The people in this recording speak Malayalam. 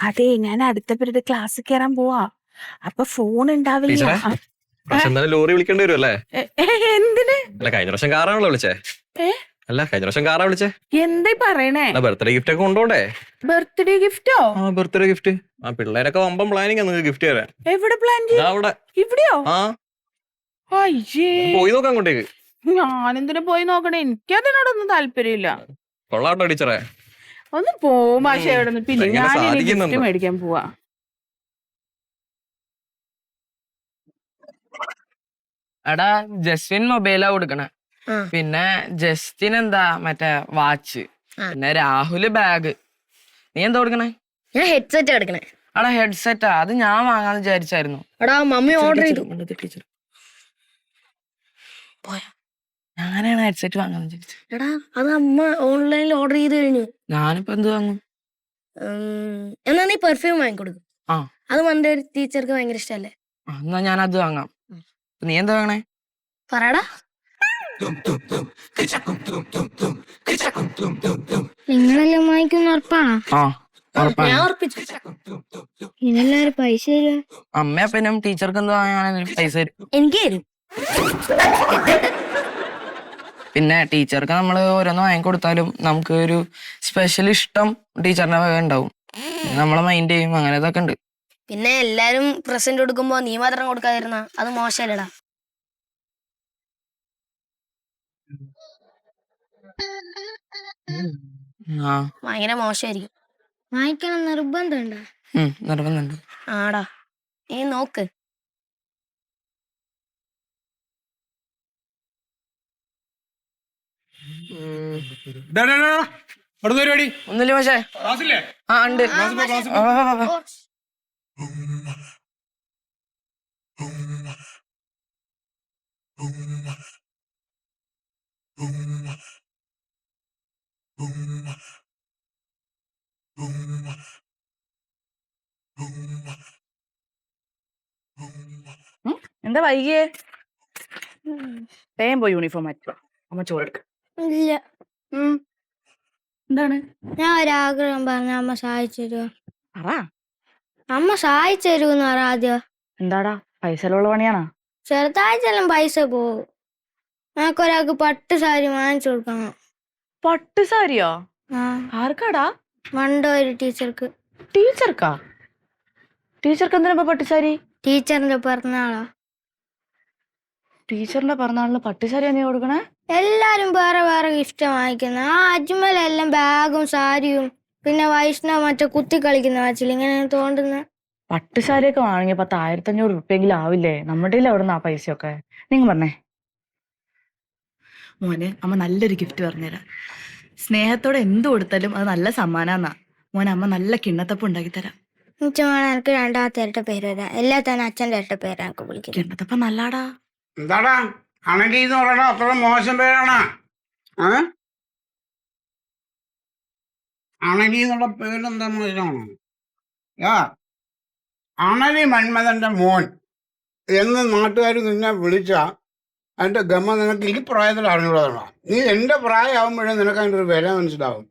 അതെ, ഞാൻ അടുത്ത പീരീഡ് ക്ലാസ്സിൽ കയറാൻ പോവാ. അപ്പൊ ഫോൺ ഉണ്ടാവില്ല. ലോറി വിളിക്കേണ്ടി വരും അല്ലേ? എന്തിന്? അല്ല, കഴിഞ്ഞ പ്രാവശ്യം കാറാണല്ലോ വിളിച്ചേ. അല്ല, കഴിഞ്ഞ പ്രാവശ്യം കാറാ വിളിച്ചേ. എന്തായി പറയണേ? ബർത്ത്ഡേ ഗിഫ്റ്റ് ഒക്കെ കൊണ്ടോണ്ടേ? ബർത്ത്ഡേ ഗിഫ്റ്റോ? ആ, ബർത്ത്ഡേ ഗിഫ്റ്റ്. ആ, പിള്ളേരൊക്കെ വമ്പം പ്ലാനിങ് നിങ്ങൾക്ക് ഗിഫ്റ്റ് തരാൻ. എവിടെ പ്ലാൻ ചെയ്യും? അവിടെ. ഇവിടെയോ? ആ, അയ്യേ, പോയി നോക്കാം അങ്ങോട്ടേക്ക്. ഞാനെന്തിനു പോയി നോക്കണേ? എനിക്കതിനോടൊന്നും താല്പര്യമില്ല. കൊള്ളാട്ടോ ടീച്ചറെ. ഒന്ന് പോവും പക്ഷേ അവിടെ നിന്ന്. പിന്നെ എങ്ങനെ ഞാൻ സാധിക്കുന്നുണ്ട്? ഗിഫ്റ്റ് മേടിക്കാൻ പോവാ. എടാ, ജസ്റ്റിൻ മൊബൈലാ കൊടുക്കണേ. പിന്നെ ജസ്റ്റിൻ എന്താ മറ്റേ വാച്ച്. പിന്നെ രാഹുല് ബാഗ്. നീ എന്താ കൊടുക്കണേ? ഞാൻ ഹെഡ്സെറ്റ് എടുക്കണേ. എടാ, ഹെഡ്സെറ്റാ? അത് ഞാൻ വാങ്ങാന്ന് വിചാരിച്ചായിരുന്നു. എടാ, മമ്മി ഓർഡർ ചെയ്തു. ടീച്ചർ പോയാ ഞാനാണ് ഹെഡ്സെറ്റ് വാങ്ങാന്ന് വിചാരിച്ചു. എടാ, അത് അമ്മ ഓൺലൈനിൽ ഓർഡർ ചെയ്ത് കഴിഞ്ഞു. ഞാനിപ്പോ എന്ത് വാങ്ങും? എന്നാ നീ പെർഫ്യൂം വാങ്ങിക്കൊടുക്കും. ആ, അത് മന്റെ ഒരു ടീച്ചർക്ക് ഭയങ്കര ഇഷ്ടല്ലേ. എന്നാ ഞാൻ അത് വാങ്ങാം. നീ എന്താ വാങ്ങണേ? പറടാ. നിങ്ങളെല്ലാം വാങ്ങിക്കുന്ന ഉറപ്പാണോ? ആ, ഞാൻ ഉറപ്പിച്ചു. ഇതെല്ലാരും പൈസ തരുക. അമ്മ അപ്പനും ടീച്ചർക്ക് എന്താ വാങ്ങാൻ പൈസ തരും. എനിക്ക് തരും. പിന്നെ ടീച്ചർക്ക് നമ്മൾ ഓരോന്ന് വാങ്ങിക്കൊടുത്താലും നമുക്ക് ഒരു സ്പെഷ്യൽ ഇഷ്ടം ടീച്ചറിന്റെ വക ഉണ്ടാവും. നമ്മളെ മൈൻഡ് ചെയ്യും. അങ്ങനെ ഇതൊക്കെ ഉണ്ട്. പിന്നെ എല്ലാരും പ്രസന്റ് കൊടുക്കുമ്പോ നീ മാത്രം കൊടുക്കാതിരുന്ന അത് മോശമല്ലടാ. ആ, ഭയങ്കര മോശമായിരിക്കും. വാങ്ങിക്കണം നിർബന്ധമുണ്ടോ? നിർബന്ധമുണ്ട്. ആടാ, നീ നോക്ക്. പരിപാടി ഒന്നുമില്ല പക്ഷേ. ആ, ഉണ്ട്. എന്താ വൈകിയേ? വേഗം പോയി യൂണിഫോം മാറ്റുക. അമ്മ ചോറെടുക്ക. ഇല്ല. എന്താണ്? ഞാൻ ഒരാഗ്രഹം പറഞ്ഞ അമ്മ സഹായിച്ചു തരുമോ? പറ. അമ്മ സഹായിച്ചു തരുമെന്ന് പറ ആദ്യം. എന്താടാ, പൈസയുള്ള പണിയാണോ? ചെറുതായിട്ടെല്ലാം പൈസ പോകും. ഞങ്ങൾക്കൊരാൾക്ക് പട്ട് സാരി വാങ്ങിച്ചു കൊടുക്കണം. പട്ട് സാരിയോ? ആ, ആർക്കാടാ? മണ്ടോ ഒരു ടീച്ചർക്ക്. ടീച്ചർക്കാ? ടീച്ചർക്ക് എന്തിനാ പട്ടുസാരി? ടീച്ചറിന്റെ പിറന്നാളാ. ടീച്ചറിന്റെ പിറന്നാളിന് പട്ടുസാരിയാ നീ കൊടുക്കണേ? എല്ലാരും വേറെ വേറെ ഗിഫ്റ്റ് വാങ്ങിക്കുന്ന. ആ അജ്മലെല്ലാം ബാഗും സാരിയും. പിന്നെ വൈഷ്ണവ് മറ്റേ കുത്തി കളിക്കുന്ന വാച്ചിൽ ഇങ്ങനെ തോണ്ടുന്ന. പട്ടുസാരിയൊക്കെ വാങ്ങി 10,500 റുപ്യെങ്കിലും ആവില്ലേ? നമ്മുടെ എവിടുന്ന ആ പൈസയൊക്കെ? നിങ്ങൾ പറഞ്ഞേ. മോനെ, അമ്മ നല്ലൊരു ഗിഫ്റ്റ് പറഞ്ഞുതരാം. സ്നേഹത്തോടെ എന്ത് കൊടുത്താലും അത് നല്ല സമ്മാനാന്നാ. മോനെ, അമ്മ നല്ല കിണ്ണത്തപ്പം ഉണ്ടാക്കി തരാം. എനിക്ക് രണ്ടാമത്തെ ഇരട്ട പേര് വരാം. എല്ലാ തന്നെ അച്ഛൻ്റെ ഇരട്ട പേര് എനിക്ക് വിളിക്കും. കിണ്ണത്തപ്പം നല്ലാടാ. എന്താടാ അണലി എന്ന് പറയണ അത്ര മോശം പേരാണ്? അണലി എന്നുള്ള പേരെന്താ മോശമാണോ? അണലി മന്മഥന്റെ മോൻ എന്ന് നാട്ടുകാർ നിന്നെ വിളിച്ച അതിന്റെ ഗമ നിനക്ക് ഈ പ്രായത്തിൽ അറിഞ്ഞുള്ളതാണോ? നീ എന്റെ പ്രായമാകുമ്പോഴേ നിനക്ക് അതിന്റെ ഒരു വില മനസ്സിലാവും.